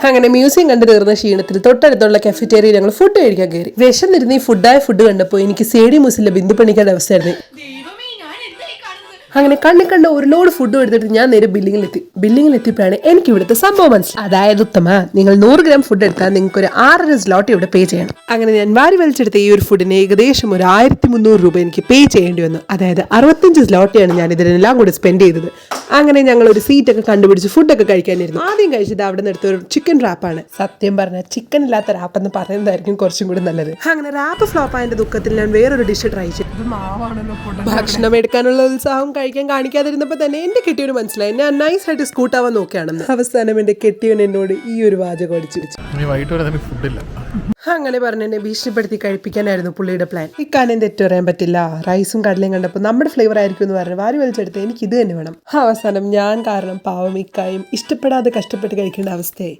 അങ്ങനെ മ്യൂസിയം കണ്ടു തീർന്ന ക്ഷീണത്തിൽ തൊട്ടടുത്തുള്ള കഫറ്റേറിയയിൽ ഞങ്ങൾ ഫുഡ് കഴിക്കാൻ കയറി. വിശന്നിരുന്ന് ഈ ഫുഡ് കണ്ടപ്പോൾ എനിക്ക് സേഡി മൂസിലെ ബിന്ദു പണിക്കാരുടെ അവസ്ഥയായിരുന്നു. അങ്ങനെ കണ്ട് ഒരു ലോഡ് ഫുഡ് എടുത്തിട്ട് ഞാൻ നേരെ ബില്ലിങ്ങിലെത്തിയപ്പോഴാണ് എനിക്ക് ഇവിടുത്തെ സംഭവം മനസ്സിലായി. അതായത് ഉത്തമ, നിങ്ങൾ 100 ഗ്രാം ഫുഡ് എടുത്താൽ നിങ്ങൾക്ക് ഒരു 6.5 സ്ലോട്ട് ഇവിടെ പേ ചെയ്യണം. അങ്ങനെ ഞാൻ വാരി വലിച്ചെടുത്ത ഈ ഒരു ഫുഡിന് ഏകദേശം ഒരു 1300 രൂപ എനിക്ക് പേ ചെയ്യേണ്ടി വന്നു. അതായത് 65 സ്ലോട്ടിയാണ് ഞാൻ ഇതിനെല്ലാം കൂടി സ്പെൻഡ് ചെയ്തത്. അങ്ങനെ ഞങ്ങൾ ഒരു സീറ്റൊക്കെ കണ്ടുപിടിച്ച് ഫുഡൊക്കെ കഴിക്കാനിരുന്നു. ആദ്യം കഴിച്ചത് അവിടെ നിന്ന് എടുത്ത ഒരു ചിക്കൻ റാപ്പാണ്. സത്യം പറഞ്ഞാൽ ചിക്കൻ ഇല്ലാത്ത റാപ്പ് എന്ന് പറയുന്നതായിരിക്കും കുറച്ചും കൂടി നല്ലത്. അങ്ങനെ റാപ്പ് ഫ്ലോപ്പ് ആയതിന്റെ ദുഃഖത്തിൽ ഞാൻ വേറൊരു ഡിഷ് ട്രൈ ചെയ്തു. ഭക്ഷണം എടുക്കാനുള്ള ഉത്സാഹം കഴിക്കാൻ കാണിക്കാതിരുന്നപ്പോൾ തന്നെ എന്റെ കെട്ടിയവന് മനസ്സിലായി ഞാൻ നൈസ് ആയിട്ട് സ്കൂട്ടാവാൻ നോക്കുകയാണെന്ന്. അവസാനം എന്റെ കെട്ടിയവൻ എന്നോട് ഈ ഒരു വാചകം അടിച്ചു വെച്ചു. അങ്ങനെ പറഞ്ഞ് എന്നെ ഭീഷണിപ്പെടുത്തി കഴിപ്പിക്കാനായിരുന്നു പുള്ളിയുടെ പ്ലാൻ. ഇക്കാര്യം തെറ്റു പറയാൻ പറ്റില്ല. റൈസും കടലയും കണ്ടപ്പോൾ നമ്മുടെ ഫ്ലേവർ ആയിരിക്കും എന്ന് പറഞ്ഞ് വാരി വലിച്ചെടുത്ത് എനിക്ക് ഇത് തന്നെ വേണം. അവസാനം ഞാൻ കാരണം പാവം ഇക്കായും ഇഷ്ടപ്പെടാതെ കഷ്ടപ്പെട്ട് കഴിക്കേണ്ട അവസ്ഥയായി.